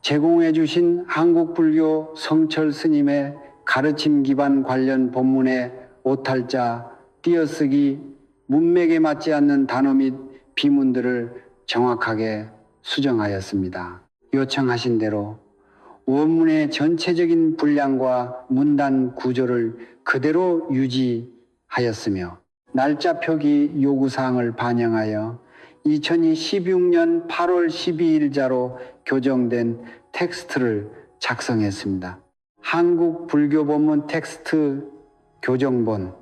제공해 주신 한국불교 성철 스님의 가르침 기반 관련 본문의 오탈자, 띄어쓰기, 문맥에 맞지 않는 단어 및 비문들을 정확하게 수정하였습니다. 요청하신 대로 원문의 전체적인 분량과 문단 구조를 그대로 유지하였으며 날짜 표기 요구사항을 반영하여 2016년 8월 12일자로 교정된 텍스트를 작성했습니다. 한국불교본문 텍스트 교정본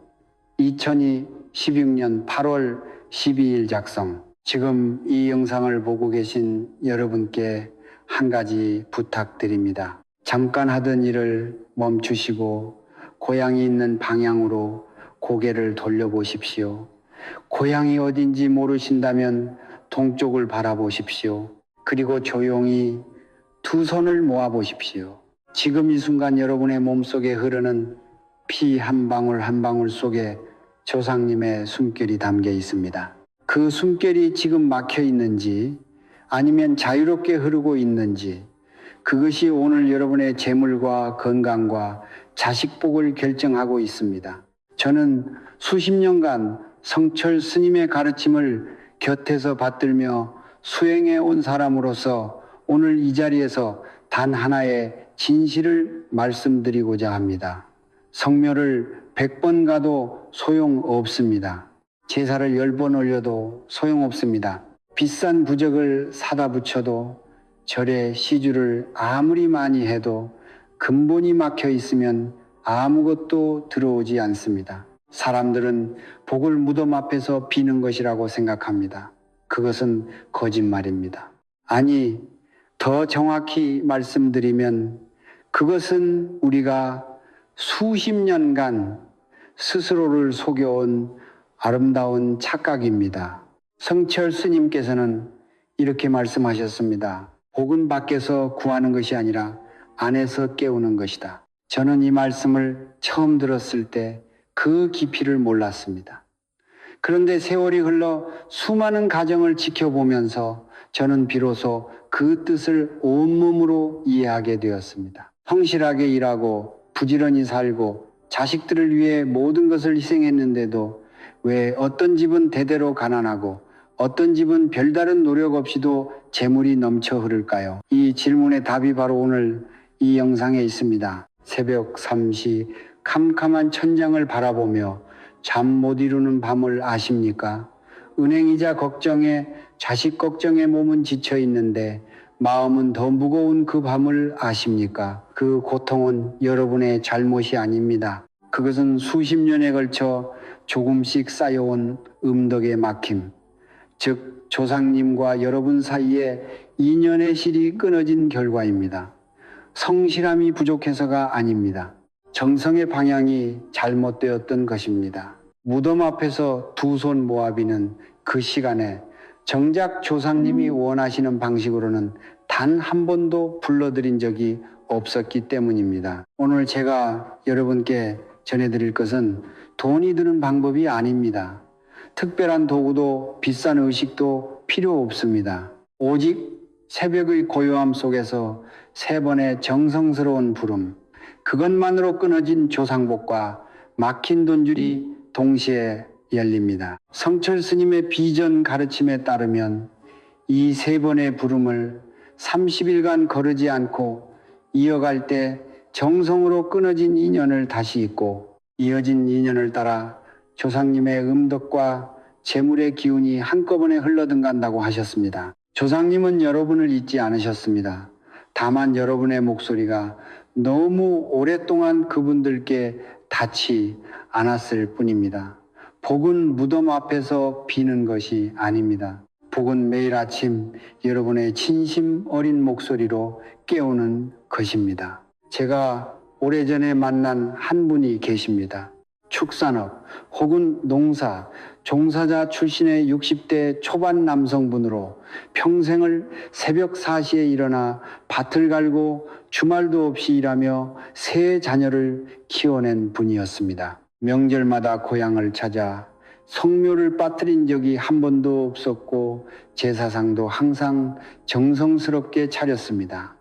2016년 8월 12일 작성. 지금 이 영상을 보고 계신 여러분께 한 가지 부탁드립니다. 잠깐 하던 일을 멈추시고 고향이 있는 방향으로 고개를 돌려보십시오. 고향이 어딘지 모르신다면 동쪽을 바라보십시오. 그리고 조용히 두 손을 모아보십시오. 지금 이 순간 여러분의 몸속에 흐르는 피 한 방울 한 방울 속에 조상님의 숨결이 담겨 있습니다. 그 숨결이 지금 막혀 있는지 아니면 자유롭게 흐르고 있는지 그것이 오늘 여러분의 재물과 건강과 자식복을 결정하고 있습니다. 저는 수십 년간 성철 스님의 가르침을 곁에서 받들며 수행해 온 사람으로서 오늘 이 자리에서 단 하나의 진실을 말씀드리고자 합니다. 성묘를 100번 가도 소용없습니다. 제사를 10번 올려도 소용없습니다. 비싼 부적을 사다 붙여도 절에 시주를 아무리 많이 해도 근본이 막혀 있으면 아무것도 들어오지 않습니다. 사람들은 복을 무덤 앞에서 비는 것이라고 생각합니다. 그것은 거짓말입니다. 아니, 더 정확히 말씀드리면 그것은 우리가 수십 년간 스스로를 속여온 아름다운 착각입니다. 성철 스님께서는 이렇게 말씀하셨습니다. 복은 밖에서 구하는 것이 아니라 안에서 깨우는 것이다. 저는 이 말씀을 처음 들었을 때 그 깊이를 몰랐습니다. 그런데 세월이 흘러 수많은 가정을 지켜보면서 저는 비로소 그 뜻을 온몸으로 이해하게 되었습니다. 성실하게 일하고 부지런히 살고 자식들을 위해 모든 것을 희생했는데도 왜 어떤 집은 대대로 가난하고 어떤 집은 별다른 노력 없이도 재물이 넘쳐 흐를까요? 이 질문의 답이 바로 오늘 이 영상에 있습니다. 새벽 3시 캄캄한 천장을 바라보며 잠 못 이루는 밤을 아십니까? 은행이자 걱정에 자식 걱정에 몸은 지쳐 있는데 마음은 더 무거운 그 밤을 아십니까? 그 고통은 여러분의 잘못이 아닙니다. 그것은 수십 년에 걸쳐 조금씩 쌓여온 음덕의 막힘, 즉 조상님과 여러분 사이에 인연의 실이 끊어진 결과입니다. 성실함이 부족해서가 아닙니다. 정성의 방향이 잘못되었던 것입니다. 무덤 앞에서 두 손 모아 비는 그 시간에 정작 조상님이 원하시는 방식으로는 단 한 번도 불러드린 적이 없었기 때문입니다. 오늘 제가 여러분께 전해드릴 것은 돈이 드는 방법이 아닙니다. 특별한 도구도 비싼 의식도 필요 없습니다. 오직 새벽의 고요함 속에서 3번의 정성스러운 부름, 그것만으로 끊어진 조상복과 막힌 돈줄이 동시에 열립니다. 성철 스님의 비전 가르침에 따르면 이 3번의 부름을 30일간 거르지 않고 이어갈 때 정성으로 끊어진 인연을 다시 잇고 이어진 인연을 따라 조상님의 음덕과 재물의 기운이 한꺼번에 흘러든간다고 하셨습니다. 조상님은 여러분을 잊지 않으셨습니다. 다만 여러분의 목소리가 너무 오랫동안 그분들께 닿지 않았을 뿐입니다. 복은 무덤 앞에서 비는 것이 아닙니다. 복은 매일 아침 여러분의 진심 어린 목소리로 깨우는 것입니다. 제가 오래전에 만난 한 분이 계십니다. 축산업 혹은 농사, 종사자 출신의 60대 초반 남성분으로 평생을 새벽 4시에 일어나 밭을 갈고 주말도 없이 일하며 세 자녀를 키워낸 분이었습니다. 명절마다 고향을 찾아 성묘를 빠뜨린 적이 한 번도 없었고 제사상도 항상 정성스럽게 차렸습니다.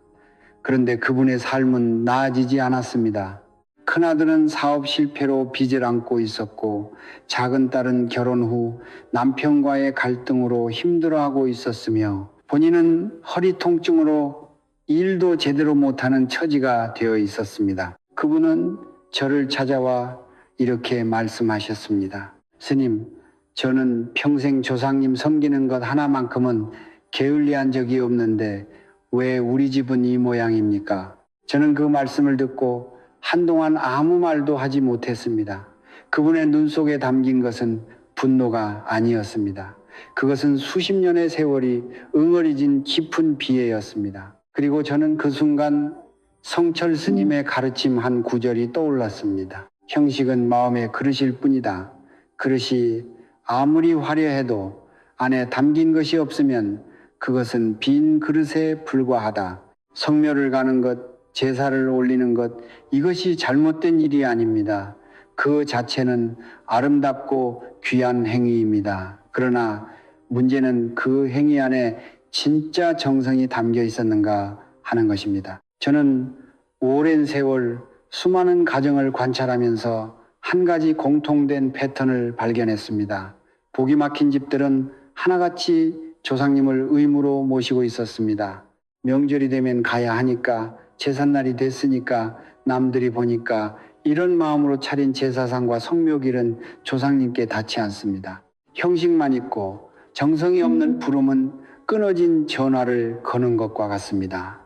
그런데 그분의 삶은 나아지지 않았습니다. 큰아들은 사업 실패로 빚을 안고 있었고 작은 딸은 결혼 후 남편과의 갈등으로 힘들어하고 있었으며 본인은 허리 통증으로 일도 제대로 못하는 처지가 되어 있었습니다. 그분은 저를 찾아와 이렇게 말씀하셨습니다. 스님, 저는 평생 조상님 섬기는 것 하나만큼은 게을리한 적이 없는데 왜 우리 집은 이 모양입니까? 저는 그 말씀을 듣고 한동안 아무 말도 하지 못했습니다. 그분의 눈 속에 담긴 것은 분노가 아니었습니다. 그것은 수십 년의 세월이 응어리진 깊은 비애였습니다. 그리고 저는 그 순간 성철 스님의 가르침 한 구절이 떠올랐습니다. 형식은 마음의 그릇일 뿐이다. 그릇이 아무리 화려해도 안에 담긴 것이 없으면 그것은 빈 그릇에 불과하다. 성묘를 가는 것, 제사를 올리는 것, 이것이 잘못된 일이 아닙니다. 그 자체는 아름답고 귀한 행위입니다. 그러나 문제는 그 행위 안에 진짜 정성이 담겨 있었는가 하는 것입니다. 저는 오랜 세월 수많은 가정을 관찰하면서 한 가지 공통된 패턴을 발견했습니다. 복이 막힌 집들은 하나같이 조상님을 의무로 모시고 있었습니다. 명절이 되면 가야 하니까, 제삿날이 됐으니까, 남들이 보니까, 이런 마음으로 차린 제사상과 성묘길은 조상님께 닿지 않습니다. 형식만 있고 정성이 없는 부름은 끊어진 전화를 거는 것과 같습니다.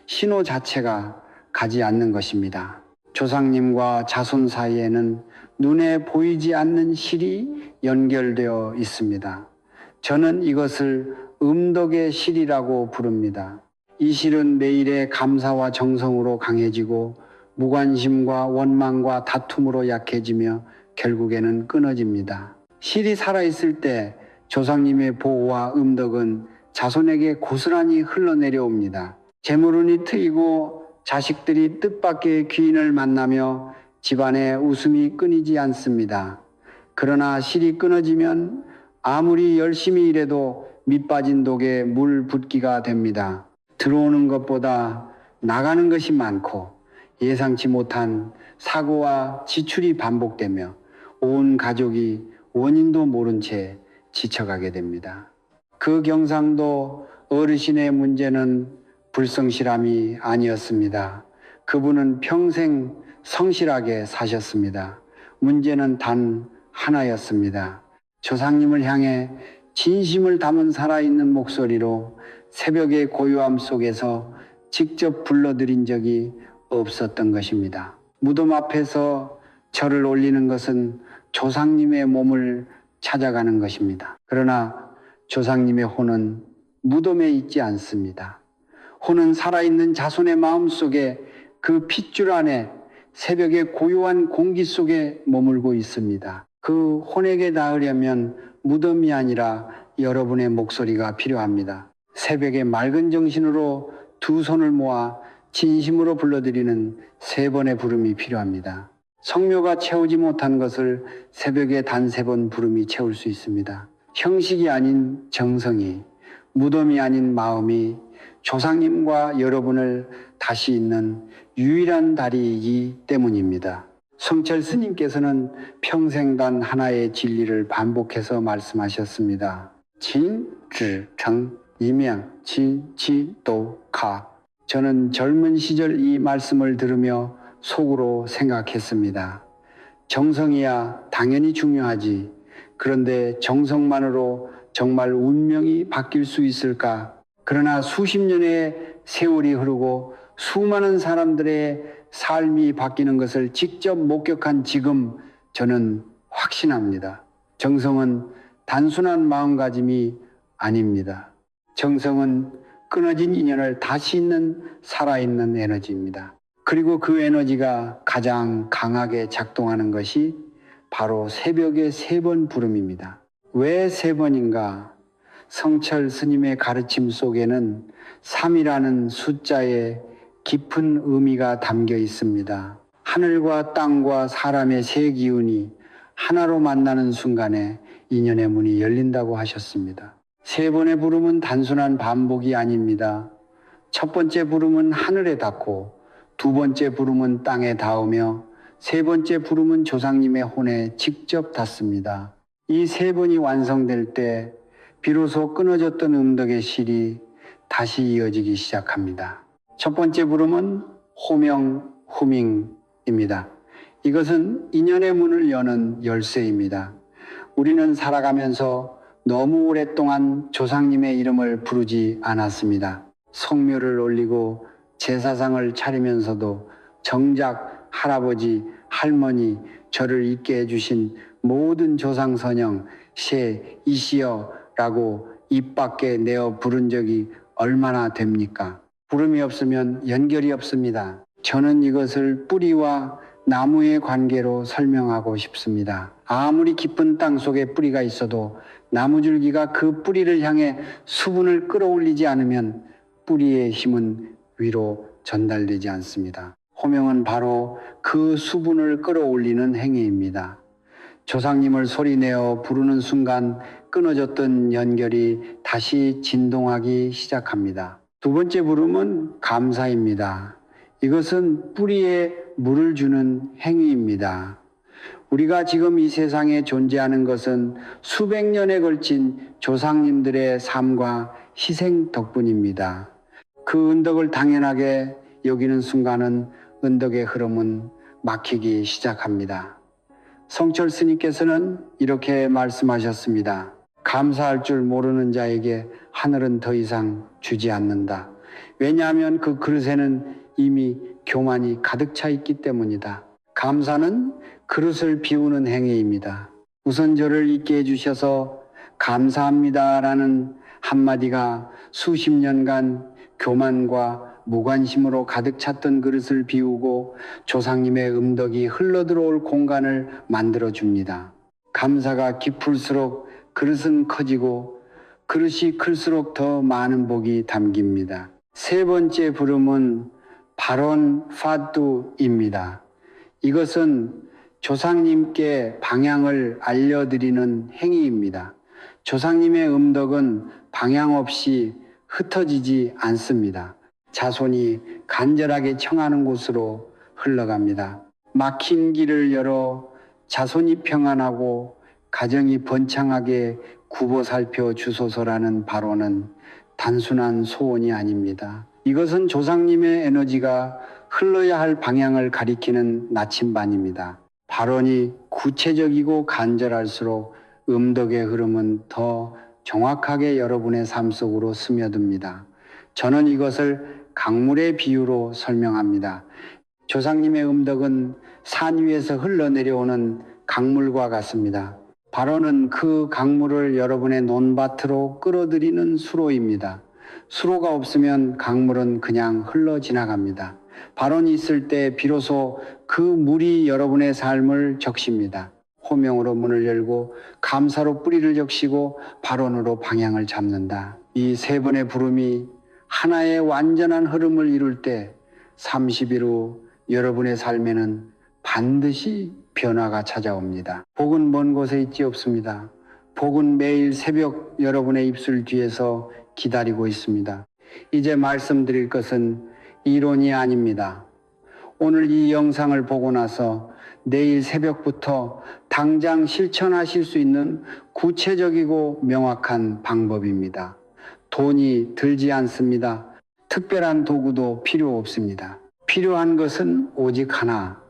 신호 자체가 가지 않는 것입니다. 조상님과 자손 사이에는 눈에 보이지 않는 실이 연결되어 있습니다. 저는 이것을 음덕의 실이라고 부릅니다. 이 실은 매일의 감사와 정성으로 강해지고 무관심과 원망과 다툼으로 약해지며 결국에는 끊어집니다. 실이 살아있을 때 조상님의 보호와 음덕은 자손에게 고스란히 흘러내려옵니다. 재물운이 트이고 자식들이 뜻밖의 귀인을 만나며 집안에 웃음이 끊이지 않습니다. 그러나 실이 끊어지면 아무리 열심히 일해도 밑빠진 독에 물 붓기가 됩니다. 들어오는 것보다 나가는 것이 많고 예상치 못한 사고와 지출이 반복되며 온 가족이 원인도 모른 채 지쳐가게 됩니다. 그 경상도 어르신의 문제는 불성실함이 아니었습니다. 그분은 평생 성실하게 사셨습니다. 문제는 단 하나였습니다. 조상님을 향해 진심을 담은 살아있는 목소리로 새벽의 고요함 속에서 직접 불러드린 적이 없었던 것입니다. 무덤 앞에서 절을 올리는 것은 조상님의 몸을 찾아가는 것입니다. 그러나 조상님의 혼은 무덤에 있지 않습니다. 혼은 살아있는 자손의 마음 속에 그 핏줄 안에 새벽의 고요한 공기 속에 머물고 있습니다. 그 혼에게 닿으려면 무덤이 아니라 여러분의 목소리가 필요합니다. 새벽의 맑은 정신으로 두 손을 모아 진심으로 불러드리는 3번의 부름이 필요합니다. 성묘가 채우지 못한 것을 새벽에 단 3번 부름이 채울 수 있습니다. 형식이 아닌 정성이, 무덤이 아닌 마음이 조상님과 여러분을 다시 잇는 유일한 다리이기 때문입니다. 성철 스님께서는 평생 단 하나의 진리를 반복해서 말씀하셨습니다. 진, 지, 정, 이명, 지, 지, 도, 가. 저는 젊은 시절 이 말씀을 들으며 속으로 생각했습니다. 정성이야 당연히 중요하지. 그런데 정성만으로 정말 운명이 바뀔 수 있을까? 그러나 수십 년의 세월이 흐르고 수많은 사람들의 삶이 바뀌는 것을 직접 목격한 지금 저는 확신합니다. 정성은 단순한 마음가짐이 아닙니다. 정성은 끊어진 인연을 다시 잇는 살아있는 에너지입니다. 그리고 그 에너지가 가장 강하게 작동하는 것이 바로 새벽의 3번 부름입니다. 왜 3번인가? 성철 스님의 가르침 속에는 3이라는 숫자에 깊은 의미가 담겨 있습니다. 하늘과 땅과 사람의 세 기운이 하나로 만나는 순간에 인연의 문이 열린다고 하셨습니다. 3번의 부름은 단순한 반복이 아닙니다. 첫 번째 부름은 하늘에 닿고, 두 번째 부름은 땅에 닿으며, 세 번째 부름은 조상님의 혼에 직접 닿습니다. 이 세 번이 완성될 때 비로소 끊어졌던 음덕의 실이 다시 이어지기 시작합니다. 첫 번째 부름은 호명, 후밍입니다. 이것은 인연의 문을 여는 열쇠입니다. 우리는 살아가면서 너무 오랫동안 조상님의 이름을 부르지 않았습니다. 성묘를 올리고 제사상을 차리면서도 정작 할아버지, 할머니, 저를 있게 해주신 모든 조상선영, 새, 이시여 라고 입 밖에 내어 부른 적이 얼마나 됩니까? 부름이 없으면 연결이 없습니다. 저는 이것을 뿌리와 나무의 관계로 설명하고 싶습니다. 아무리 깊은 땅 속에 뿌리가 있어도 나무줄기가 그 뿌리를 향해 수분을 끌어올리지 않으면 뿌리의 힘은 위로 전달되지 않습니다. 호명은 바로 그 수분을 끌어올리는 행위입니다. 조상님을 소리내어 부르는 순간 끊어졌던 연결이 다시 진동하기 시작합니다. 두 번째 부름은 감사입니다. 이것은 뿌리에 물을 주는 행위입니다. 우리가 지금 이 세상에 존재하는 것은 수백 년에 걸친 조상님들의 삶과 희생 덕분입니다. 그 은덕을 당연하게 여기는 순간은 은덕의 흐름은 막히기 시작합니다. 성철 스님께서는 이렇게 말씀하셨습니다. 감사할 줄 모르는 자에게 하늘은 더 이상 주지 않는다. 왜냐하면 그 그릇에는 이미 교만이 가득 차 있기 때문이다. 감사는 그릇을 비우는 행위입니다. 우선 저를 있게 해주셔서 감사합니다라는 한마디가 수십 년간 교만과 무관심으로 가득 찼던 그릇을 비우고 조상님의 음덕이 흘러들어올 공간을 만들어줍니다. 감사가 깊을수록 그릇은 커지고 그릇이 클수록 더 많은 복이 담깁니다. 세 번째 부름은 발언 파두입니다. 이것은 조상님께 방향을 알려드리는 행위입니다. 조상님의 음덕은 방향 없이 흩어지지 않습니다. 자손이 간절하게 청하는 곳으로 흘러갑니다. 막힌 길을 열어 자손이 평안하고 가정이 번창하게 굽어 살펴 주소서라는 발언은 단순한 소원이 아닙니다. 이것은 조상님의 에너지가 흘러야 할 방향을 가리키는 나침반입니다. 발언이 구체적이고 간절할수록 음덕의 흐름은 더 정확하게 여러분의 삶 속으로 스며듭니다. 저는 이것을 강물의 비유로 설명합니다. 조상님의 음덕은 산 위에서 흘러내려오는 강물과 같습니다. 발언은 그 강물을 여러분의 논밭으로 끌어들이는 수로입니다. 수로가 없으면 강물은 그냥 흘러 지나갑니다. 발언이 있을 때 비로소 그 물이 여러분의 삶을 적십니다. 호명으로 문을 열고 감사로 뿌리를 적시고 발언으로 방향을 잡는다. 이 세 번의 부름이 하나의 완전한 흐름을 이룰 때 30일 후 여러분의 삶에는 반드시 변화가 찾아옵니다. 복은 먼 곳에 있지 없습니다. 복은 매일 새벽 여러분의 입술 뒤에서 기다리고 있습니다. 이제 말씀드릴 것은 이론이 아닙니다. 오늘 이 영상을 보고 나서 내일 새벽부터 당장 실천하실 수 있는 구체적이고 명확한 방법입니다. 돈이 들지 않습니다. 특별한 도구도 필요 없습니다. 필요한 것은 오직 하나,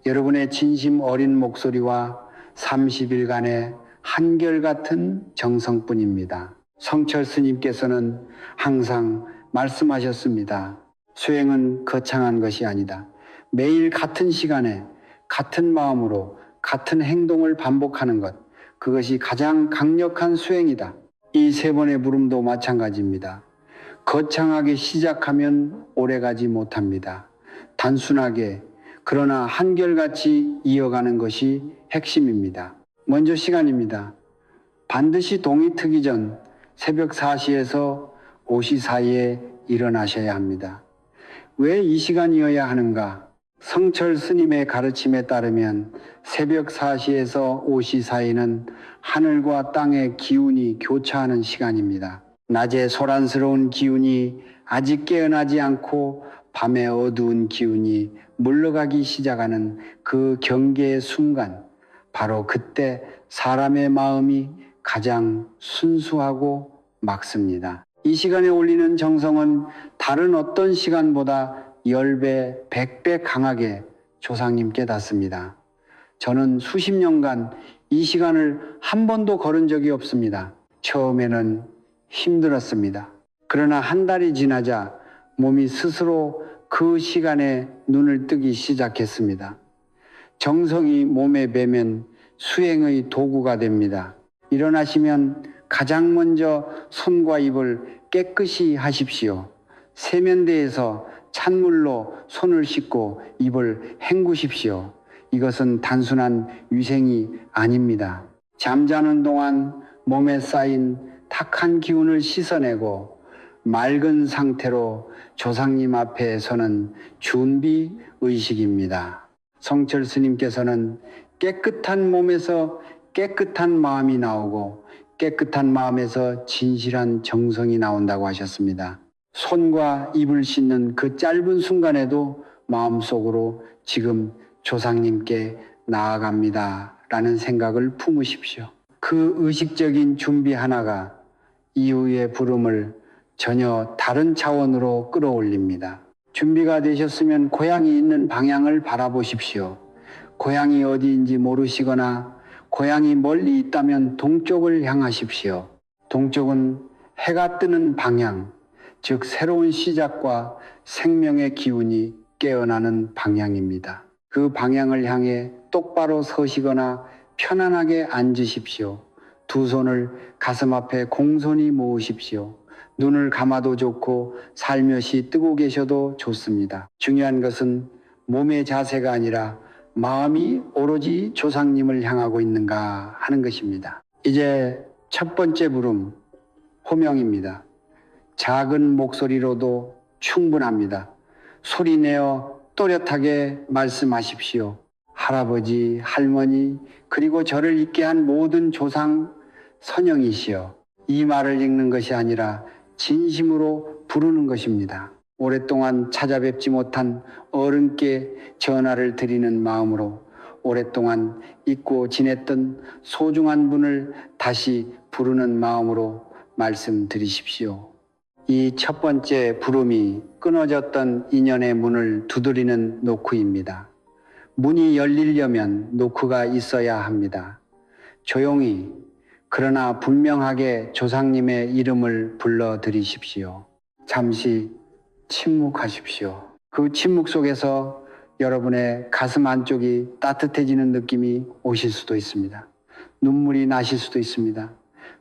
여러분의 진심 어린 목소리와 30일간의 한결같은 정성뿐입니다. 성철 스님께서는 항상 말씀하셨습니다. 수행은 거창한 것이 아니다. 매일 같은 시간에 같은 마음으로 같은 행동을 반복하는 것, 그것이 가장 강력한 수행이다. 이 세 번의 부름도 마찬가지입니다. 거창하게 시작하면 오래가지 못합니다. 단순하게 그러나 한결같이 이어가는 것이 핵심입니다. 먼저 시간입니다. 반드시 동이 트기 전 새벽 4시에서 5시 사이에 일어나셔야 합니다. 왜 이 시간이어야 하는가? 성철 스님의 가르침에 따르면 새벽 4시에서 5시 사이는 하늘과 땅의 기운이 교차하는 시간입니다. 낮에 소란스러운 기운이 아직 깨어나지 않고 밤의 어두운 기운이 물러가기 시작하는 그 경계의 순간, 바로 그때 사람의 마음이 가장 순수하고 맑습니다. 이 시간에 올리는 정성은 다른 어떤 시간보다 10배, 100배 강하게 조상님께 닿습니다. 저는 수십 년간 이 시간을 한 번도 걸은 적이 없습니다. 처음에는 힘들었습니다. 그러나 한 달이 지나자 몸이 스스로 그 시간에 눈을 뜨기 시작했습니다. 정성이 몸에 배면 수행의 도구가 됩니다. 일어나시면 가장 먼저 손과 입을 깨끗이 하십시오. 세면대에서 찬물로 손을 씻고 입을 헹구십시오. 이것은 단순한 위생이 아닙니다. 잠자는 동안 몸에 쌓인 탁한 기운을 씻어내고 맑은 상태로 조상님 앞에 서는 준비 의식입니다. 성철 스님께서는 깨끗한 몸에서 깨끗한 마음이 나오고 깨끗한 마음에서 진실한 정성이 나온다고 하셨습니다. 손과 입을 씻는 그 짧은 순간에도 마음속으로 지금 조상님께 나아갑니다 라는 생각을 품으십시오. 그 의식적인 준비 하나가 이후의 부름을 전혀 다른 차원으로 끌어올립니다. 준비가 되셨으면 고향이 있는 방향을 바라보십시오. 고향이 어디인지 모르시거나 고향이 멀리 있다면 동쪽을 향하십시오. 동쪽은 해가 뜨는 방향, 즉 새로운 시작과 생명의 기운이 깨어나는 방향입니다. 그 방향을 향해 똑바로 서시거나 편안하게 앉으십시오. 두 손을 가슴 앞에 공손히 모으십시오. 눈을 감아도 좋고 살며시 뜨고 계셔도 좋습니다. 중요한 것은 몸의 자세가 아니라 마음이 오로지 조상님을 향하고 있는가 하는 것입니다. 이제 첫 번째 부름, 호명입니다. 작은 목소리로도 충분합니다. 소리내어 또렷하게 말씀하십시오. 할아버지, 할머니, 그리고 저를 있게 한 모든 조상 선영이시여. 이 말을 읽는 것이 아니라 진심으로 부르는 것입니다. 오랫동안 찾아뵙지 못한 어른께 전화를 드리는 마음으로 오랫동안 잊고 지냈던 소중한 분을 다시 부르는 마음으로 말씀드리십시오. 이 첫 번째 부름이 끊어졌던 인연의 문을 두드리는 노크입니다. 문이 열리려면 노크가 있어야 합니다. 조용히 그러나 분명하게 조상님의 이름을 불러드리십시오. 잠시 침묵하십시오. 그 침묵 속에서 여러분의 가슴 안쪽이 따뜻해지는 느낌이 오실 수도 있습니다. 눈물이 나실 수도 있습니다.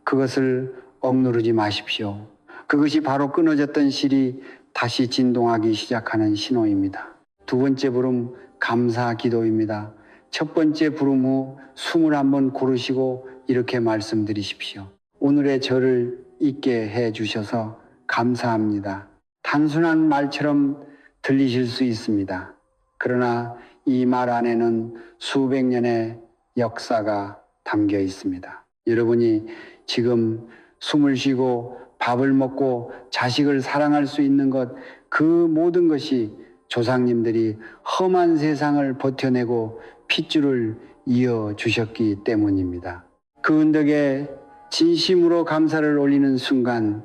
그것을 억누르지 마십시오. 그것이 바로 끊어졌던 실이 다시 진동하기 시작하는 신호입니다. 두 번째 부름, 감사 기도입니다. 첫 번째 부름 후 숨을 한번 고르시고 이렇게 말씀드리십시오. 오늘의 저를 있게 해 주셔서 감사합니다. 단순한 말처럼 들리실 수 있습니다. 그러나 이 말 안에는 수백 년의 역사가 담겨 있습니다. 여러분이 지금 숨을 쉬고 밥을 먹고 자식을 사랑할 수 있는 것, 그 모든 것이 조상님들이 험한 세상을 버텨내고 핏줄을 이어주셨기 때문입니다. 그 은덕에 진심으로 감사를 올리는 순간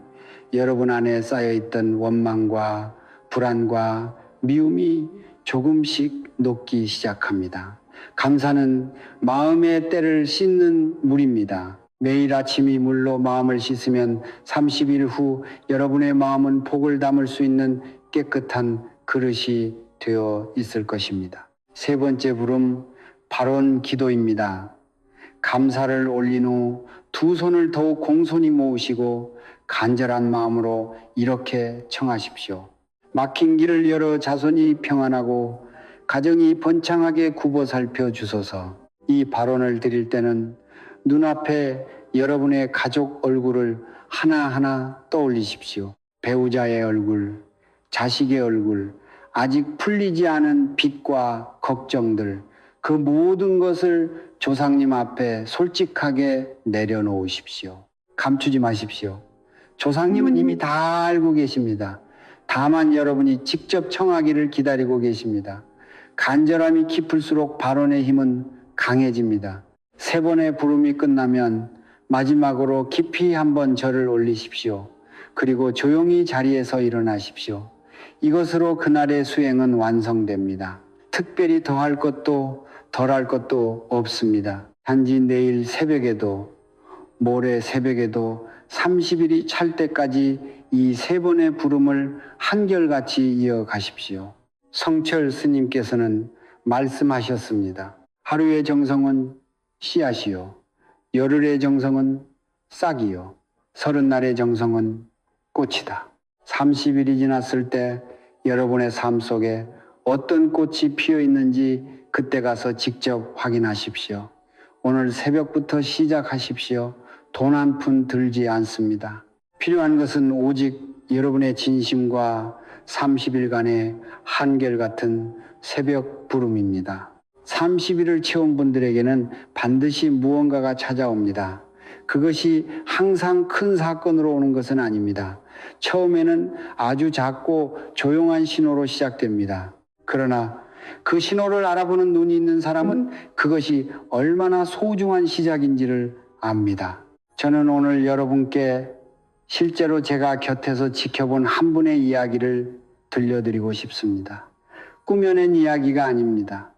여러분 안에 쌓여있던 원망과 불안과 미움이 조금씩 녹기 시작합니다. 감사는 마음의 때를 씻는 물입니다. 매일 아침 이 물로 마음을 씻으면 30일 후 여러분의 마음은 복을 담을 수 있는 깨끗한 그릇이 되어 있을 것입니다. 세 번째 부름, 발언 기도입니다. 감사를 올린 후 두 손을 더욱 공손히 모으시고 간절한 마음으로 이렇게 청하십시오. 막힌 길을 열어 자손이 평안하고 가정이 번창하게 굽어 살펴 주소서. 이 발언을 드릴 때는 눈앞에 여러분의 가족 얼굴을 하나하나 떠올리십시오. 배우자의 얼굴, 자식의 얼굴, 아직 풀리지 않은 빚과 걱정들, 그 모든 것을 조상님 앞에 솔직하게 내려놓으십시오. 감추지 마십시오. 조상님은 이미 다 알고 계십니다. 다만 여러분이 직접 청하기를 기다리고 계십니다. 간절함이 깊을수록 발언의 힘은 강해집니다. 3번의 부름이 끝나면 마지막으로 깊이 한번 절을 올리십시오. 그리고 조용히 자리에서 일어나십시오. 이것으로 그날의 수행은 완성됩니다. 특별히 더할 것도 덜할 것도 없습니다. 단지 내일 새벽에도 모레 새벽에도 30일이 찰 때까지 이 3번의 부름을 한결같이 이어가십시오. 성철 스님께서는 말씀하셨습니다. 하루의 정성은 씨앗이요, 열흘의 정성은 싹이요, 30날의 정성은 꽃이다. 30일이 지났을 때 여러분의 삶 속에 어떤 꽃이 피어 있는지 그때 가서 직접 확인하십시오. 오늘 새벽부터 시작하십시오. 돈 한 푼 들지 않습니다. 필요한 것은 오직 여러분의 진심과 30일간의 한결같은 새벽 부름입니다. 30일을 채운 분들에게는 반드시 무언가가 찾아옵니다. 그것이 항상 큰 사건으로 오는 것은 아닙니다. 처음에는 아주 작고 조용한 신호로 시작됩니다. 그러나 그 신호를 알아보는 눈이 있는 사람은 그것이 얼마나 소중한 시작인지를 압니다. 저는 오늘 여러분께 실제로 제가 곁에서 지켜본 한 분의 이야기를 들려드리고 싶습니다. 꾸며낸 이야기가 아닙니다.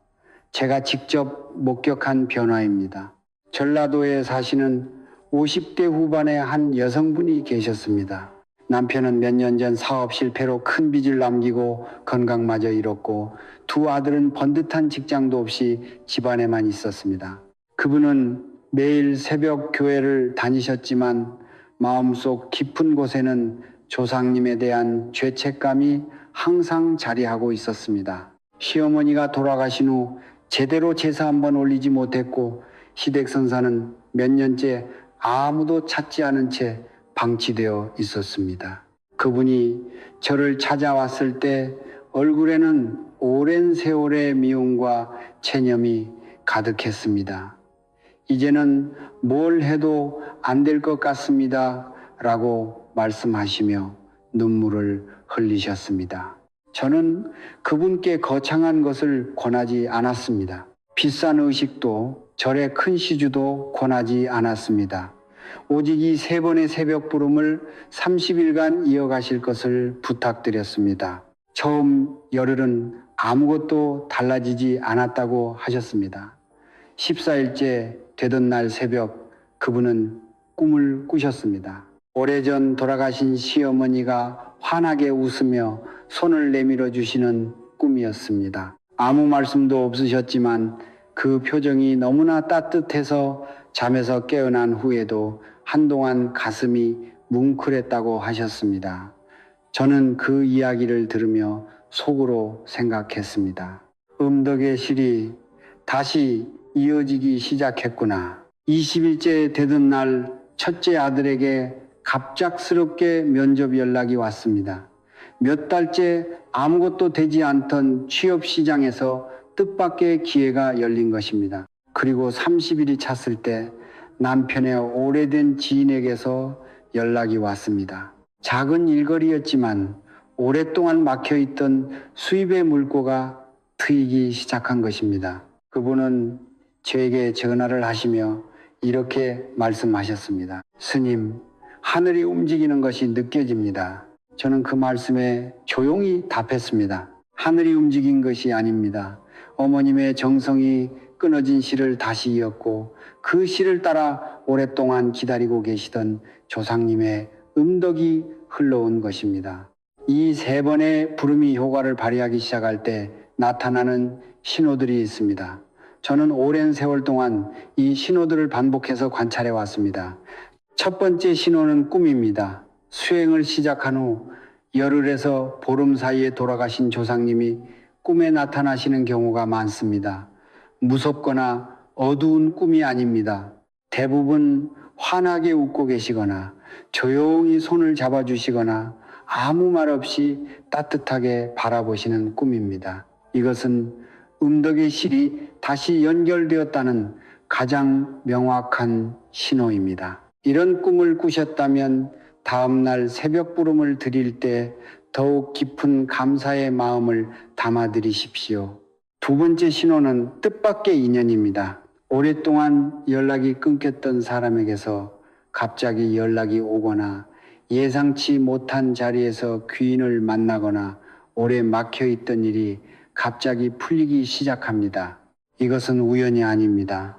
제가 직접 목격한 변화입니다. 전라도에 사시는 50대 후반의 한 여성분이 계셨습니다. 남편은 몇 년 전 사업 실패로 큰 빚을 남기고 건강마저 잃었고 2 아들은 번듯한 직장도 없이 집안에만 있었습니다. 그분은 매일 새벽 교회를 다니셨지만 마음속 깊은 곳에는 조상님에 대한 죄책감이 항상 자리하고 있었습니다. 시어머니가 돌아가신 후 제대로 제사 한번 올리지 못했고 시댁선사는 몇 년째 아무도 찾지 않은 채 방치되어 있었습니다. 그분이 저를 찾아왔을 때 얼굴에는 오랜 세월의 미움과 체념이 가득했습니다. 이제는 뭘 해도 안 될 것 같습니다. 라고 말씀하시며 눈물을 흘리셨습니다. 저는 그분께 거창한 것을 권하지 않았습니다. 비싼 의식도 절의 큰 시주도 권하지 않았습니다. 오직 이 3번의 새벽 부름을 30일간 이어가실 것을 부탁드렸습니다. 처음 열흘은 아무것도 달라지지 않았다고 하셨습니다. 14일째 되던 날 새벽 그분은 꿈을 꾸셨습니다. 오래전 돌아가신 시어머니가 환하게 웃으며 손을 내밀어 주시는 꿈이었습니다. 아무 말씀도 없으셨지만 그 표정이 너무나 따뜻해서 잠에서 깨어난 후에도 한동안 가슴이 뭉클했다고 하셨습니다. 저는 그 이야기를 들으며 속으로 생각했습니다. 음덕의 실이 다시 이어지기 시작했구나. 20일째 되던 날 첫째 아들에게 갑작스럽게 면접 연락이 왔습니다. 몇 달째 아무것도 되지 않던 취업 시장에서 뜻밖의 기회가 열린 것입니다. 그리고 30일이 찼을 때 남편의 오래된 지인에게서 연락이 왔습니다. 작은 일거리였지만 오랫동안 막혀있던 수입의 물꼬가 트이기 시작한 것입니다. 그분은 저에게 전화를 하시며 이렇게 말씀하셨습니다. 스님, 하늘이 움직이는 것이 느껴집니다. 저는 그 말씀에 조용히 답했습니다. 하늘이 움직인 것이 아닙니다. 어머님의 정성이 끊어진 실을 다시 이었고 그 실을 따라 오랫동안 기다리고 계시던 조상님의 음덕이 흘러온 것입니다. 이 3번의 부름이 효과를 발휘하기 시작할 때 나타나는 신호들이 있습니다. 저는 오랜 세월 동안 이 신호들을 반복해서 관찰해 왔습니다. 첫 번째 신호는 꿈입니다. 수행을 시작한 후 열흘에서 보름 사이에 돌아가신 조상님이 꿈에 나타나시는 경우가 많습니다. 무섭거나 어두운 꿈이 아닙니다. 대부분 환하게 웃고 계시거나 조용히 손을 잡아주시거나 아무 말 없이 따뜻하게 바라보시는 꿈입니다. 이것은 음덕의 실이 다시 연결되었다는 가장 명확한 신호입니다. 이런 꿈을 꾸셨다면 다음 날 새벽 부름을 드릴 때 더욱 깊은 감사의 마음을 담아드리십시오. 두 번째 신호는 뜻밖의 인연입니다. 오랫동안 연락이 끊겼던 사람에게서 갑자기 연락이 오거나 예상치 못한 자리에서 귀인을 만나거나 오래 막혀있던 일이 갑자기 풀리기 시작합니다. 이것은 우연이 아닙니다.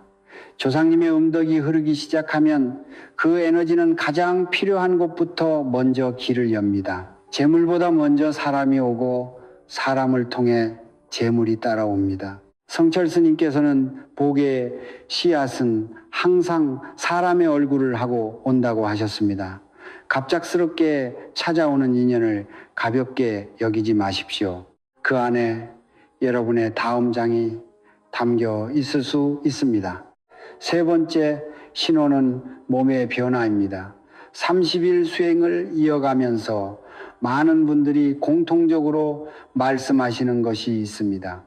조상님의 음덕이 흐르기 시작하면 그 에너지는 가장 필요한 곳부터 먼저 길을 엽니다. 재물보다 먼저 사람이 오고 사람을 통해 재물이 따라옵니다. 성철 스님께서는 복의 씨앗은 항상 사람의 얼굴을 하고 온다고 하셨습니다. 갑작스럽게 찾아오는 인연을 가볍게 여기지 마십시오. 그 안에 여러분의 다음 장이 담겨 있을 수 있습니다. 세 번째 신호는 몸의 변화입니다. 30일 수행을 이어가면서 많은 분들이 공통적으로 말씀하시는 것이 있습니다.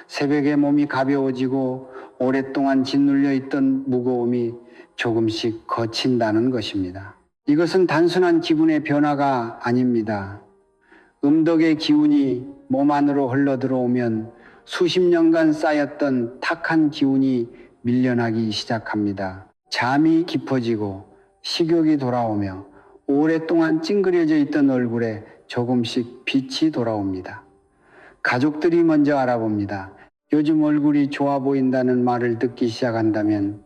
새벽에 몸이 가벼워지고 오랫동안 짓눌려 있던 무거움이 조금씩 거친다는 것입니다. 이것은 단순한 기분의 변화가 아닙니다. 음덕의 기운이 몸 안으로 흘러들어오면 수십 년간 쌓였던 탁한 기운이 밀려나기 시작합니다. 잠이 깊어지고 식욕이 돌아오며 오랫동안 찡그려져 있던 얼굴에 조금씩 빛이 돌아옵니다. 가족들이 먼저 알아봅니다. 요즘 얼굴이 좋아 보인다는 말을 듣기 시작한다면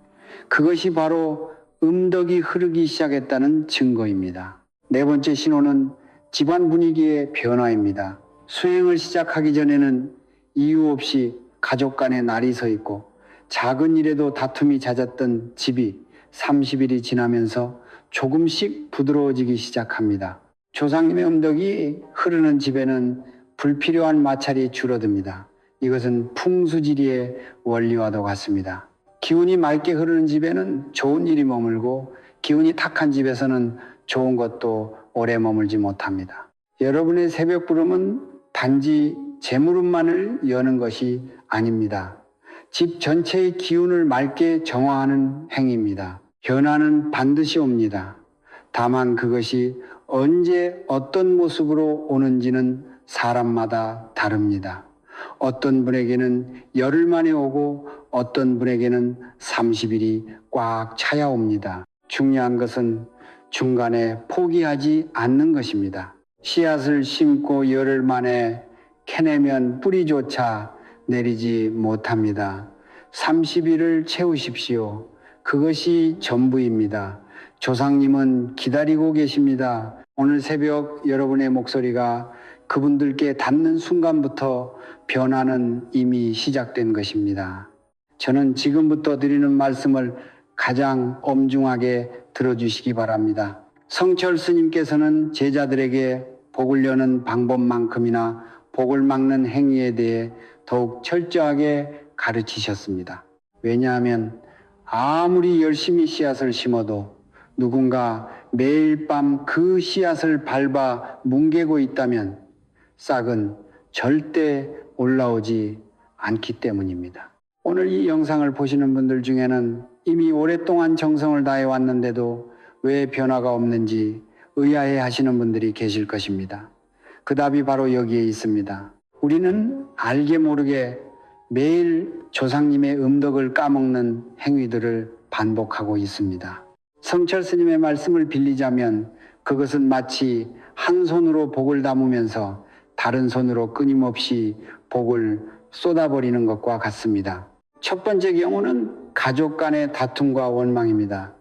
그것이 바로 음덕이 흐르기 시작했다는 증거입니다. 네 번째 신호는 집안 분위기의 변화입니다. 수행을 시작하기 전에는 이유 없이 가족 간에 날이 서 있고 작은 일에도 다툼이 잦았던 집이 30일이 지나면서 조금씩 부드러워지기 시작합니다. 조상님의 음덕이 흐르는 집에는 불필요한 마찰이 줄어듭니다. 이것은 풍수지리의 원리와도 같습니다. 기운이 맑게 흐르는 집에는 좋은 일이 머물고 기운이 탁한 집에서는 좋은 것도 오래 머물지 못합니다. 여러분의 새벽 부름은 단지 재물음만을 여는 것이 아닙니다. 집 전체의 기운을 맑게 정화하는 행위입니다. 변화는 반드시 옵니다. 다만 그것이 언제 어떤 모습으로 오는지는 사람마다 다릅니다. 어떤 분에게는 열흘 만에 오고 어떤 분에게는 30일이 꽉 차야 옵니다. 중요한 것은 중간에 포기하지 않는 것입니다. 씨앗을 심고 열흘 만에 캐내면 뿌리조차 내리지 못합니다. 30일을 채우십시오. 그것이 전부입니다. 조상님은 기다리고 계십니다. 오늘 새벽 여러분의 목소리가 그분들께 닿는 순간부터 변화는 이미 시작된 것입니다. 저는 지금부터 드리는 말씀을 가장 엄중하게 들어주시기 바랍니다. 성철 스님께서는 제자들에게 복을 여는 방법만큼이나 복을 막는 행위에 대해 더욱 철저하게 가르치셨습니다. 왜냐하면 아무리 열심히 씨앗을 심어도 누군가 매일 밤 그 씨앗을 밟아 뭉개고 있다면 싹은 절대 올라오지 않기 때문입니다. 오늘 이 영상을 보시는 분들 중에는 이미 오랫동안 정성을 다해 왔는데도 왜 변화가 없는지 의아해 하시는 분들이 계실 것입니다. 그 답이 바로 여기에 있습니다. 우리는 알게 모르게 매일 조상님의 음덕을 까먹는 행위들을 반복하고 있습니다. 성철 스님의 말씀을 빌리자면 그것은 마치 한 손으로 복을 담으면서 다른 손으로 끊임없이 복을 쏟아버리는 것과 같습니다. 첫 번째 경우는 가족 간의 다툼과 원망입니다.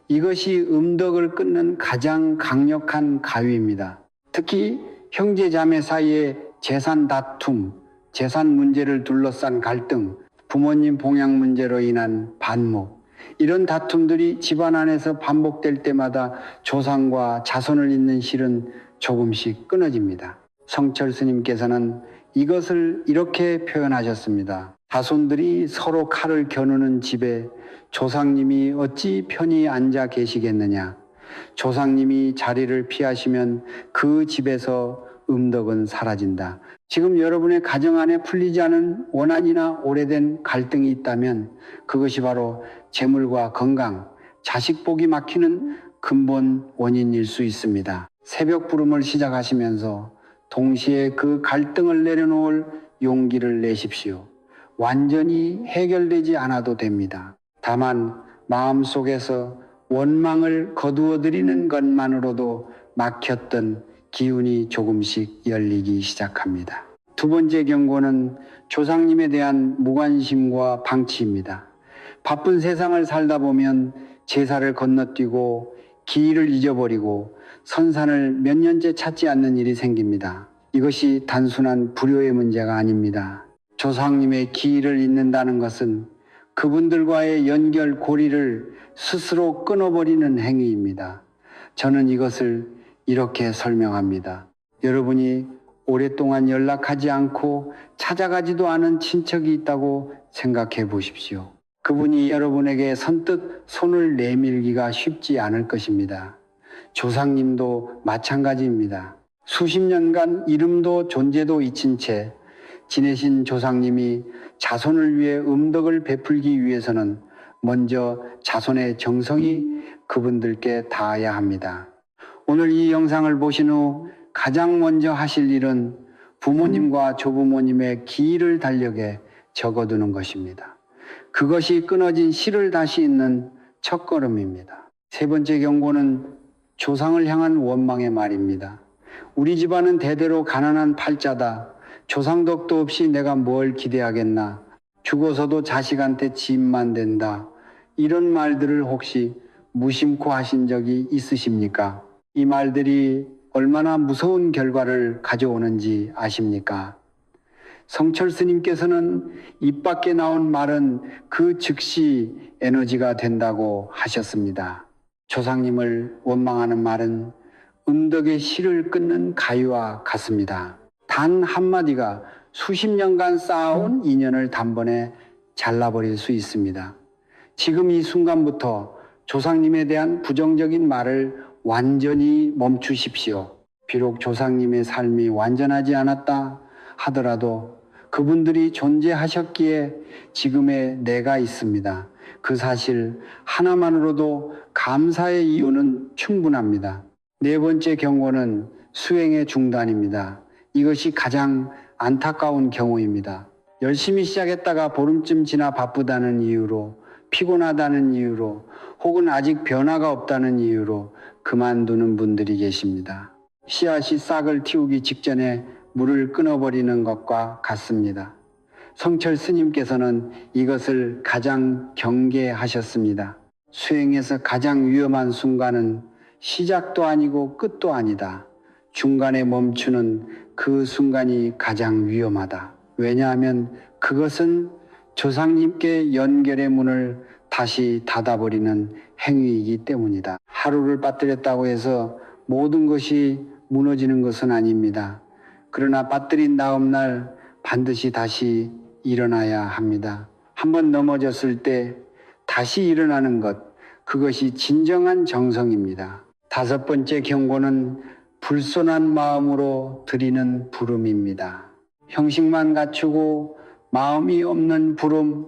이것이 음덕을 끊는 가장 강력한 가위입니다. 특히 형제 자매 사이의 재산 다툼, 재산 문제를 둘러싼 갈등, 부모님 봉양 문제로 인한 반목, 이런 다툼들이 집안 안에서 반복될 때마다 조상과 자손을 잇는 실은 조금씩 끊어집니다. 성철 스님께서는 이것을 이렇게 표현하셨습니다. 자손들이 서로 칼을 겨누는 집에 조상님이 어찌 편히 앉아 계시겠느냐. 조상님이 자리를 피하시면 그 집에서 음덕은 사라진다. 지금 여러분의 가정 안에 풀리지 않은 원한이나 오래된 갈등이 있다면 그것이 바로 재물과 건강, 자식 복이 막히는 근본 원인일 수 있습니다. 새벽 부름을 시작하시면서 동시에 그 갈등을 내려놓을 용기를 내십시오. 완전히 해결되지 않아도 됩니다. 다만 마음속에서 원망을 거두어들이는 것만으로도 막혔던 기운이 조금씩 열리기 시작합니다. 두 번째 경고는 조상님에 대한 무관심과 방치입니다. 바쁜 세상을 살다 보면 제사를 건너뛰고 기일을 잊어버리고 선산을 몇 년째 찾지 않는 일이 생깁니다. 이것이 단순한 불효의 문제가 아닙니다. 조상님의 기일을 잊는다는 것은 그분들과의 연결 고리를 스스로 끊어버리는 행위입니다. 저는 이것을 이렇게 설명합니다. 여러분이 오랫동안 연락하지 않고 찾아가지도 않은 친척이 있다고 생각해 보십시오. 그분이 여러분에게 선뜻 손을 내밀기가 쉽지 않을 것입니다. 조상님도 마찬가지입니다. 수십 년간 이름도 존재도 잊힌 채 지내신 조상님이 자손을 위해 음덕을 베풀기 위해서는 먼저 자손의 정성이 그분들께 닿아야 합니다. 오늘 이 영상을 보신 후 가장 먼저 하실 일은 부모님과 조부모님의 기일을 달력에 적어두는 것입니다. 그것이 끊어진 실을 다시 잇는 첫걸음입니다. 세 번째 경고는 조상을 향한 원망의 말입니다. 우리 집안은 대대로 가난한 팔자다. 조상 덕도 없이 내가 뭘 기대하겠나. 죽어서도 자식한테 짐만 된다. 이런 말들을 혹시 무심코 하신 적이 있으십니까? 이 말들이 얼마나 무서운 결과를 가져오는지 아십니까? 성철 스님께서는 입 밖에 나온 말은 그 즉시 에너지가 된다고 하셨습니다. 조상님을 원망하는 말은 음덕의 실을 끊는 가위와 같습니다. 단 한마디가 수십 년간 쌓아온 인연을 단번에 잘라버릴 수 있습니다. 지금 이 순간부터 조상님에 대한 부정적인 말을 완전히 멈추십시오. 비록 조상님의 삶이 완전하지 않았다 하더라도 그분들이 존재하셨기에 지금의 내가 있습니다. 그 사실 하나만으로도 감사의 이유는 충분합니다. 네 번째 경고는 수행의 중단입니다. 이것이 가장 안타까운 경우입니다. 열심히 시작했다가 보름쯤 지나 바쁘다는 이유로, 피곤하다는 이유로, 혹은 아직 변화가 없다는 이유로 그만두는 분들이 계십니다. 씨앗이 싹을 틔우기 직전에 물을 끊어버리는 것과 같습니다. 성철 스님께서는 이것을 가장 경계하셨습니다. 수행에서 가장 위험한 순간은 시작도 아니고 끝도 아니다. 중간에 멈추는 그 순간이 가장 위험하다. 왜냐하면 그것은 조상님께 연결의 문을 다시 닫아버리는 행위이기 때문이다. 하루를 빠뜨렸다고 해서 모든 것이 무너지는 것은 아닙니다. 그러나 빠뜨린 다음 날 반드시 다시 일어나야 합니다. 한번 넘어졌을 때 다시 일어나는 것, 그것이 진정한 정성입니다. 다섯 번째 경고는 불손한 마음으로 드리는 부름입니다. 형식만 갖추고 마음이 없는 부름,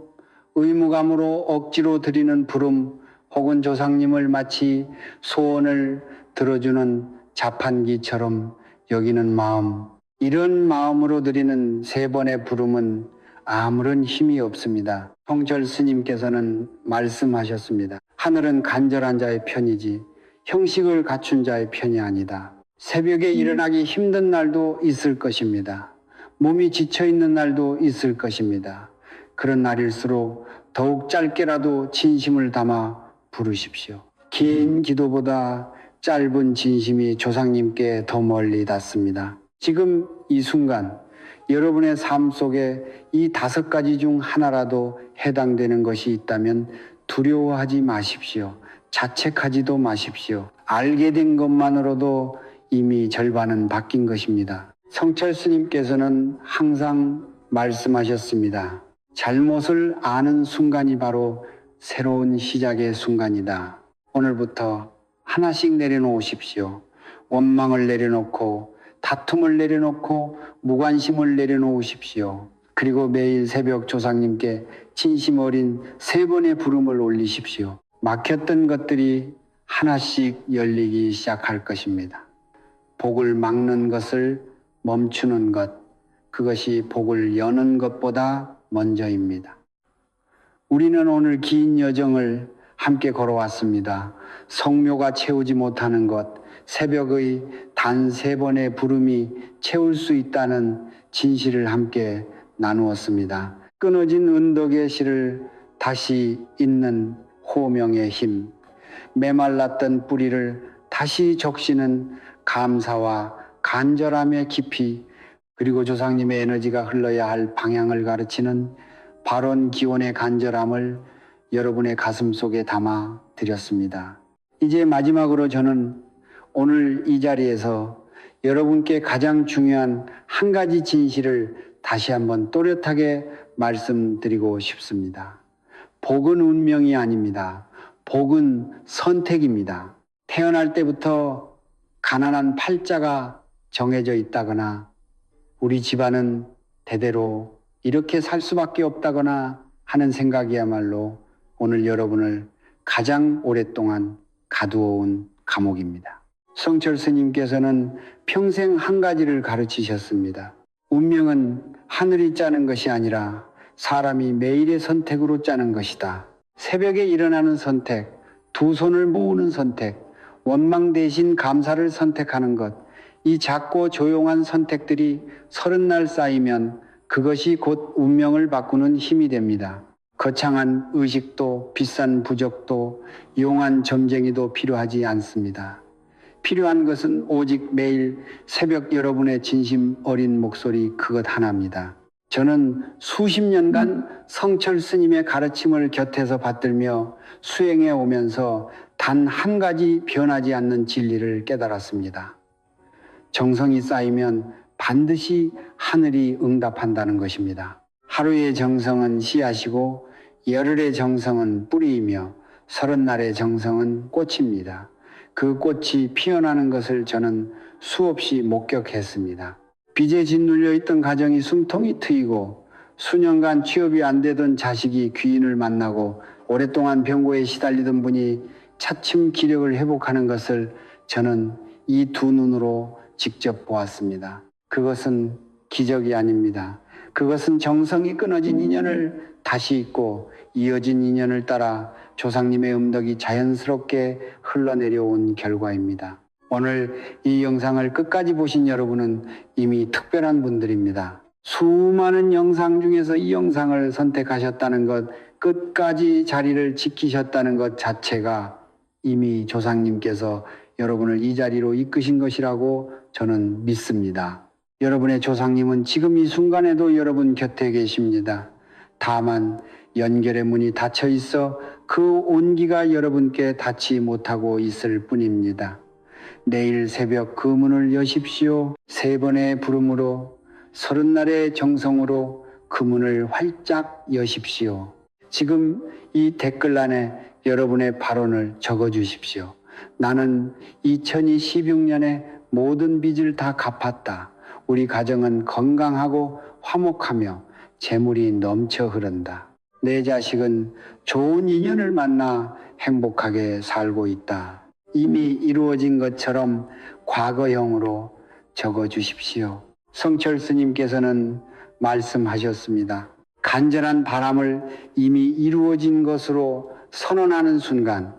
의무감으로 억지로 드리는 부름, 혹은 조상님을 마치 소원을 들어주는 자판기처럼 여기는 마음, 이런 마음으로 드리는 세 번의 부름은 아무런 힘이 없습니다. 성철 스님께서는 말씀하셨습니다. 하늘은 간절한 자의 편이지 형식을 갖춘 자의 편이 아니다. 새벽에 일어나기 힘든 날도 있을 것입니다. 몸이 지쳐있는 날도 있을 것입니다. 그런 날일수록 더욱 짧게라도 진심을 담아 부르십시오. 긴 기도보다 짧은 진심이 조상님께 더 멀리 닿습니다. 지금 이 순간 여러분의 삶 속에 이 다섯 가지 중 하나라도 해당되는 것이 있다면 두려워하지 마십시오. 자책하지도 마십시오. 알게 된 것만으로도 이미 절반은 바뀐 것입니다. 성철 스님께서는 항상 말씀하셨습니다. 잘못을 아는 순간이 바로 새로운 시작의 순간이다. 오늘부터 하나씩 내려놓으십시오. 원망을 내려놓고 다툼을 내려놓고 무관심을 내려놓으십시오. 그리고 매일 새벽 조상님께 진심 어린 세 번의 부름을 올리십시오. 막혔던 것들이 하나씩 열리기 시작할 것입니다. 복을 막는 것을 멈추는 것, 그것이 복을 여는 것보다 먼저입니다. 우리는 오늘 긴 여정을 함께 걸어왔습니다. 성묘가 채우지 못하는 것, 새벽의 단 3번의 부름이 채울 수 있다는 진실을 함께 나누었습니다. 끊어진 은덕의 실을 다시 잇는 호명의 힘, 메말랐던 뿌리를 다시 적시는 감사와 간절함의 깊이, 그리고 조상님의 에너지가 흘러야 할 방향을 가르치는 발언 기원의 간절함을 여러분의 가슴 속에 담아 드렸습니다. 이제 마지막으로 저는 오늘 이 자리에서 여러분께 가장 중요한 한 가지 진실을 다시 한번 또렷하게 말씀드리고 싶습니다. 복은 운명이 아닙니다. 복은 선택입니다. 태어날 때부터 가난한 팔자가 정해져 있다거나 우리 집안은 대대로 이렇게 살 수밖에 없다거나 하는 생각이야말로 오늘 여러분을 가장 오랫동안 가두어온 감옥입니다. 성철 스님께서는 평생 한 가지를 가르치셨습니다. 운명은 하늘이 짜는 것이 아니라 사람이 매일의 선택으로 짜는 것이다. 새벽에 일어나는 선택, 두 손을 모으는 선택, 원망 대신 감사를 선택하는 것, 이 작고 조용한 선택들이 30날 쌓이면 그것이 곧 운명을 바꾸는 힘이 됩니다. 거창한 의식도 비싼 부적도 용한 점쟁이도 필요하지 않습니다. 필요한 것은 오직 매일 새벽 여러분의 진심 어린 목소리 그것 하나입니다. 저는 수십 년간 성철 스님의 가르침을 곁에서 받들며 수행해 오면서 단 한 가지 변하지 않는 진리를 깨달았습니다. 정성이 쌓이면 반드시 하늘이 응답한다는 것입니다. 하루의 정성은 씨앗이고 열흘의 정성은 뿌리이며 30날의 정성은 꽃입니다. 그 꽃이 피어나는 것을 저는 수없이 목격했습니다. 빚에 짓눌려 있던 가정이 숨통이 트이고 수년간 취업이 안 되던 자식이 귀인을 만나고 오랫동안 병고에 시달리던 분이 차츰 기력을 회복하는 것을 저는 이 두 눈으로 직접 보았습니다. 그것은 기적이 아닙니다. 그것은 정성이 끊어진 인연을 다시 잇고 이어진 인연을 따라 조상님의 음덕이 자연스럽게 흘러내려온 결과입니다. 오늘 이 영상을 끝까지 보신 여러분은 이미 특별한 분들입니다. 수많은 영상 중에서 이 영상을 선택하셨다는 것, 끝까지 자리를 지키셨다는 것 자체가 이미 조상님께서 여러분을 이 자리로 이끄신 것이라고 저는 믿습니다. 여러분의 조상님은 지금 이 순간에도 여러분 곁에 계십니다. 다만 연결의 문이 닫혀 있어 그 온기가 여러분께 닿지 못하고 있을 뿐입니다. 내일 새벽 그 문을 여십시오. 3번의 부름으로 30날의 정성으로 그 문을 활짝 여십시오. 지금 이 댓글란에 여러분의 발언을 적어주십시오. 나는 2016년에 모든 빚을 다 갚았다. 우리 가정은 건강하고 화목하며 재물이 넘쳐 흐른다. 내 자식은 좋은 인연을 만나 행복하게 살고 있다. 이미 이루어진 것처럼 과거형으로 적어주십시오. 성철 스님께서는 말씀하셨습니다. 간절한 바람을 이미 이루어진 것으로 선언하는 순간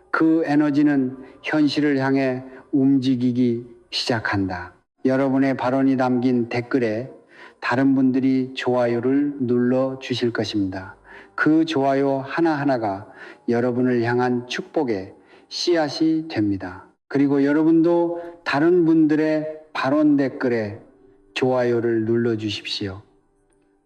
그 에너지는 현실을 향해 움직이기 시작한다. 여러분의 발언이 담긴 댓글에 다른 분들이 좋아요를 눌러 주실 것입니다. 그 좋아요 하나하나가 여러분을 향한 축복의 씨앗이 됩니다. 그리고 여러분도 다른 분들의 발언 댓글에 좋아요를 눌러 주십시오.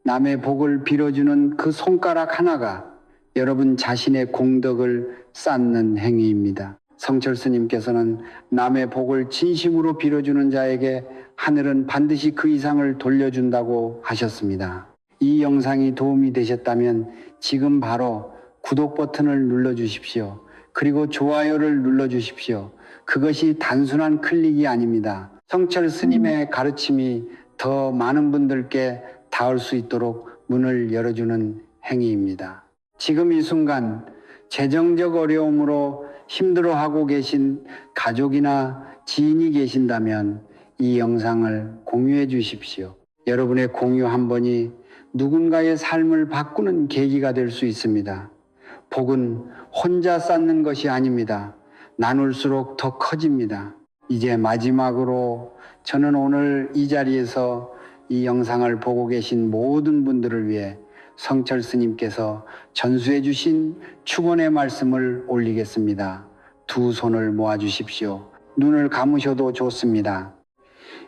남의 복을 빌어주는 그 손가락 하나가 여러분 자신의 공덕을 쌓는 행위입니다. 성철 스님께서는 남의 복을 진심으로 빌어주는 자에게 하늘은 반드시 그 이상을 돌려준다고 하셨습니다. 이 영상이 도움이 되셨다면 지금 바로 구독 버튼을 눌러주십시오. 그리고 좋아요를 눌러주십시오. 그것이 단순한 클릭이 아닙니다. 성철 스님의 가르침이 더 많은 분들께 닿을 수 있도록 문을 열어주는 행위입니다. 지금 이 순간 재정적 어려움으로 힘들어하고 계신 가족이나 지인이 계신다면 이 영상을 공유해 주십시오. 여러분의 공유 한 번이 누군가의 삶을 바꾸는 계기가 될 수 있습니다. 복은 혼자 쌓는 것이 아닙니다. 나눌수록 더 커집니다. 이제 마지막으로 저는 오늘 이 자리에서 이 영상을 보고 계신 모든 분들을 위해 성철 스님께서 전수해 주신 축원의 말씀을 올리겠습니다. 두 손을 모아 주십시오. 눈을 감으셔도 좋습니다.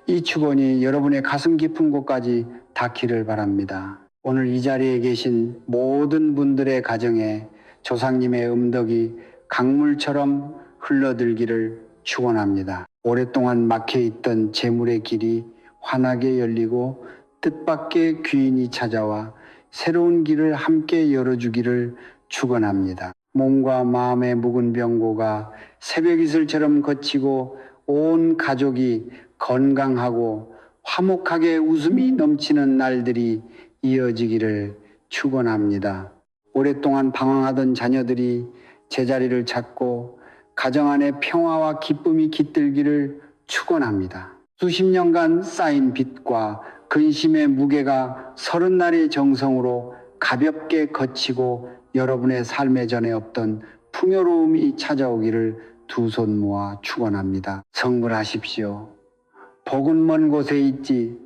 이 축원이 여러분의 가슴 깊은 곳까지 닿기를 바랍니다. 오늘 이 자리에 계신 모든 분들의 가정에 조상님의 음덕이 강물처럼 흘러들기를 축원합니다. 오랫동안 막혀있던 재물의 길이 환하게 열리고 뜻밖의 귀인이 찾아와 새로운 길을 함께 열어주기를 축원합니다. 몸과 마음의 묵은 병고가 새벽 이슬처럼 거치고 온 가족이 건강하고 화목하게 웃음이 넘치는 날들이 이어지기를 축원합니다. 오랫동안 방황하던 자녀들이 제자리를 찾고 가정 안에 평화와 기쁨이 깃들기를 축원합니다. 수십 년간 쌓인 빚과 근심의 무게가 30날의 정성으로 가볍게 거치고 여러분의 삶에 전에 없던 풍요로움이 찾아오기를 두 손 모아 축원합니다. 성불하십시오. 복은 먼 곳에 있지